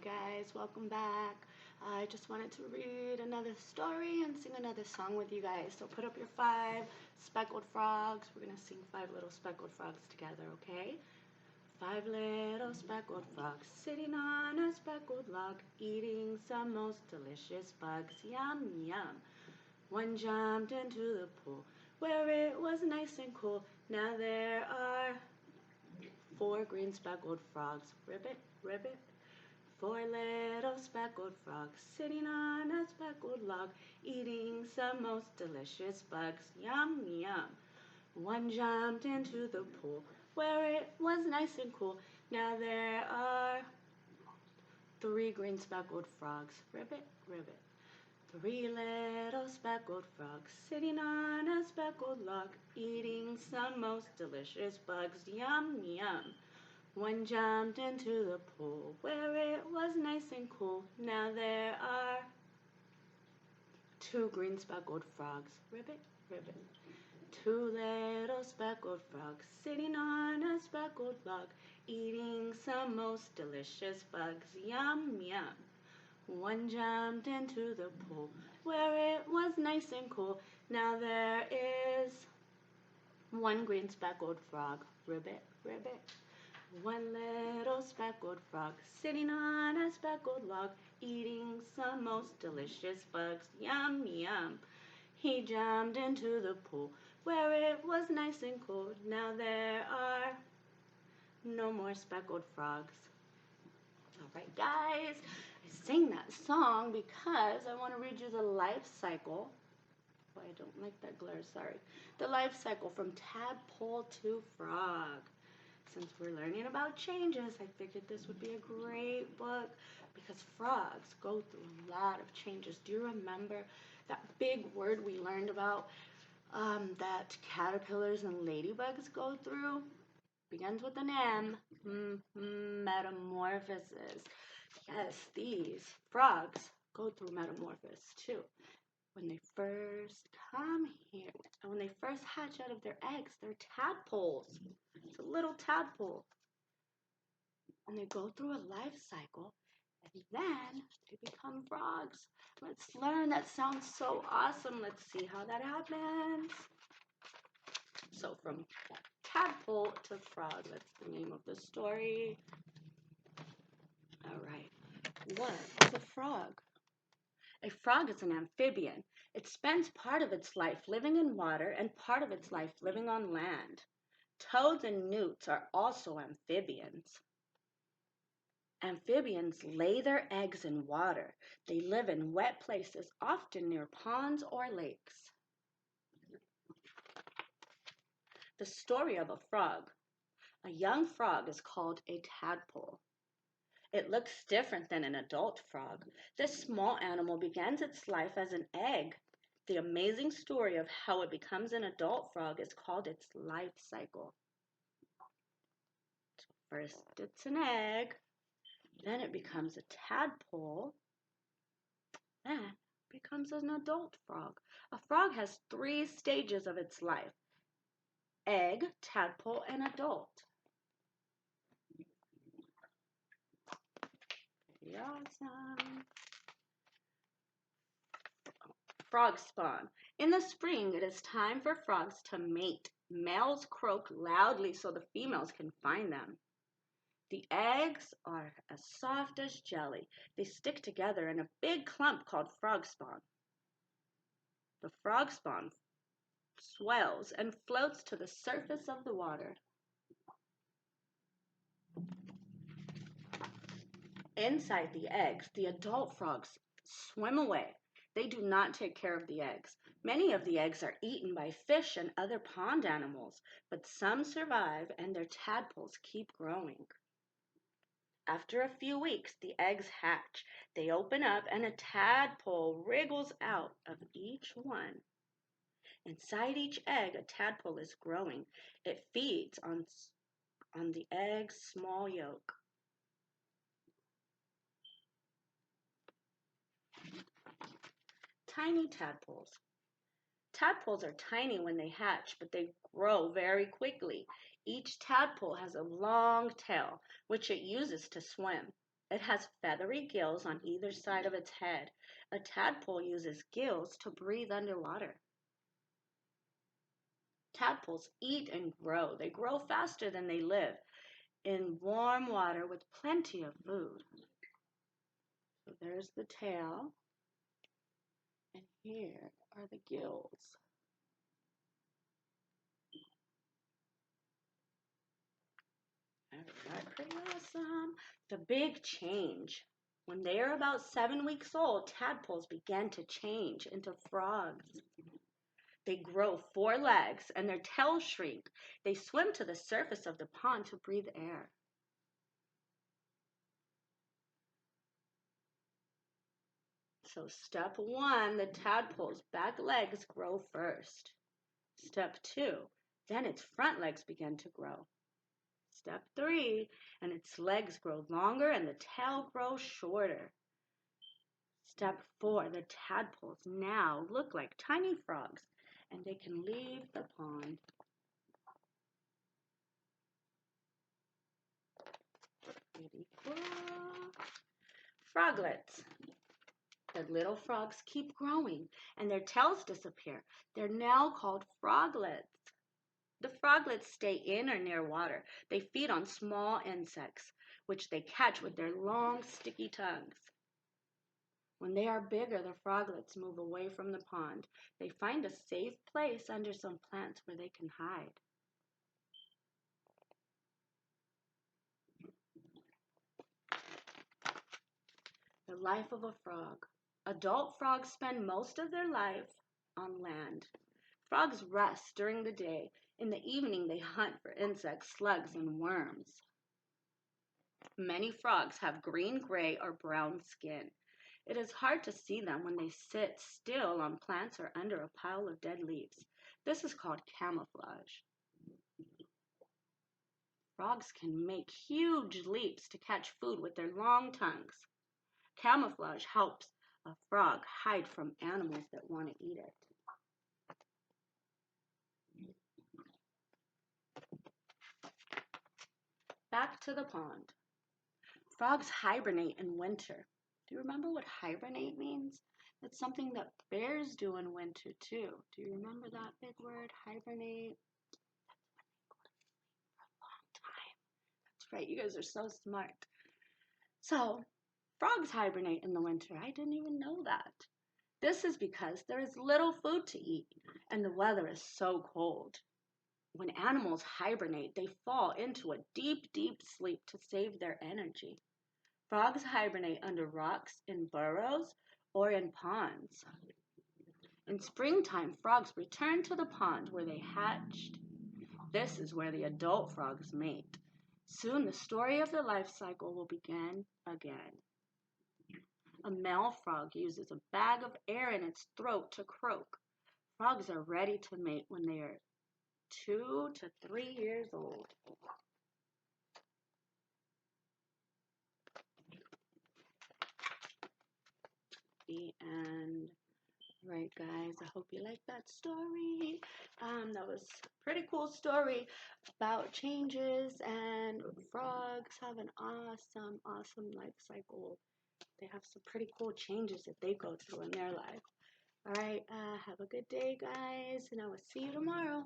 guys, welcome back. I just wanted to read another story and sing another song with you guys. So put up your 5 speckled frogs. We're gonna sing 5 little speckled frogs together, okay? 5 little speckled frogs sitting on a speckled log, eating some most delicious bugs. Yum, yum. One jumped into the pool where it was nice and cool. Now there are 4 green speckled frogs. Ribbit, ribbit. 4 little speckled frogs sitting on a speckled log, eating some most delicious bugs. Yum, yum. One jumped into the pool where it was nice and cool. Now there are 3 green speckled frogs. Ribbit, ribbit. 3 little speckled frogs sitting on a speckled log, eating some most delicious bugs. Yum, yum. One jumped into the pool where it was nice and cool. Now there are 2 green speckled frogs. Ribbit, ribbit. 2 little speckled frogs sitting on a speckled log, eating some most delicious bugs. Yum, yum. One jumped into the pool where it was nice and cool. Now there is 1 green speckled frog. Ribbit, ribbit. 1 little speckled frog sitting on a speckled log, eating some most delicious bugs. Yum, yum. He jumped into the pool where it was nice and cool. Now there are no more speckled frogs. All right, guys, I sang that song because I want to read you the life cycle. Oh, I don't like that glare, sorry. The life cycle from tadpole to frog. Since we're learning about changes, I figured this would be a great book because frogs go through a lot of changes. Do you remember that big word we learned about that caterpillars and ladybugs go through? Begins with an M. Metamorphosis. Yes, these frogs go through metamorphosis too. When they first come here, and when they first hatch out of their eggs, they're tadpoles. It's a little tadpole. And they go through a life cycle, and then they become frogs. Let's learn. That sounds so awesome. Let's see how that happens. So from tadpole to frog, that's the name of the story. All right. What is a frog? A frog is an amphibian. It spends part of its life living in water and part of its life living on land. Toads and newts are also amphibians. Amphibians lay their eggs in water. They live in wet places, often near ponds or lakes. The story of a frog. A young frog is called a tadpole. It looks different than an adult frog. This small animal begins its life as an egg. The amazing story of how it becomes an adult frog is called its life cycle. First, it's an egg. Then it becomes a tadpole. Then it becomes an adult frog. A frog has 3 stages of its life: egg, tadpole, and adult. Awesome. Frog spawn. In the spring, it is time for frogs to mate. Males croak loudly so the females can find them. The eggs are as soft as jelly. They stick together in a big clump called frog spawn. The frog spawn swells and floats to the surface of the water. Inside the eggs, the adult frogs swim away. They do not take care of the eggs. Many of the eggs are eaten by fish and other pond animals, but some survive and their tadpoles keep growing. After a few weeks, the eggs hatch. They open up and a tadpole wriggles out of each one. Inside each egg, a tadpole is growing. It feeds on the egg's small yolk. Tiny tadpoles. Tadpoles are tiny when they hatch, but they grow very quickly. Each tadpole has a long tail, which it uses to swim. It has feathery gills on either side of its head. A tadpole uses gills to breathe underwater. Tadpoles eat and grow. They grow faster than they live in warm water with plenty of food. So there's the tail, and here are the gills. All right, pretty awesome. The big change. When they are about 7 weeks old, tadpoles begin to change into frogs. They grow 4 legs and their tails shrink. They swim to the surface of the pond to breathe air. So step 1, the tadpole's back legs grow first. Step 2, then its front legs begin to grow. Step 3, and its legs grow longer and the tail grows shorter. Step 4, the tadpoles now look like tiny frogs and they can leave the pond. Pretty cool. Froglets. The little frogs keep growing and their tails disappear. They're now called froglets. The froglets stay in or near water. They feed on small insects, which they catch with their long, sticky tongues. When they are bigger, the froglets move away from the pond. They find a safe place under some plants where they can hide. The life of a frog. Adult frogs spend most of their life on land. Frogs rest during the day. In the evening, they hunt for insects, slugs, and worms. Many frogs have green, gray, or brown skin. It is hard to see them when they sit still on plants or under a pile of dead leaves. This is called camouflage. Frogs can make huge leaps to catch food with their long tongues. Camouflage helps a frog hide from animals that want to eat it. Back to the pond. Frogs hibernate in winter. Do you remember what hibernate means? It's something that bears do in winter too. Do you remember that big word, hibernate? That's right, you guys are so smart. So, frogs hibernate in the winter. I didn't even know that. This is because there is little food to eat and the weather is so cold. When animals hibernate, they fall into a deep, deep sleep to save their energy. Frogs hibernate under rocks, in burrows, or in ponds. In springtime, frogs return to the pond where they hatched. This is where the adult frogs mate. Soon the story of the life cycle will begin again. A male frog uses a bag of air in its throat to croak. Frogs are ready to mate when they are 2 to 3 years old. The end. Right, guys, I hope you liked that story. That was a pretty cool story about changes, and frogs have an awesome, awesome life cycle. They have some pretty cool changes that they go through in their life. All right, have a good day, guys, and I will see you tomorrow.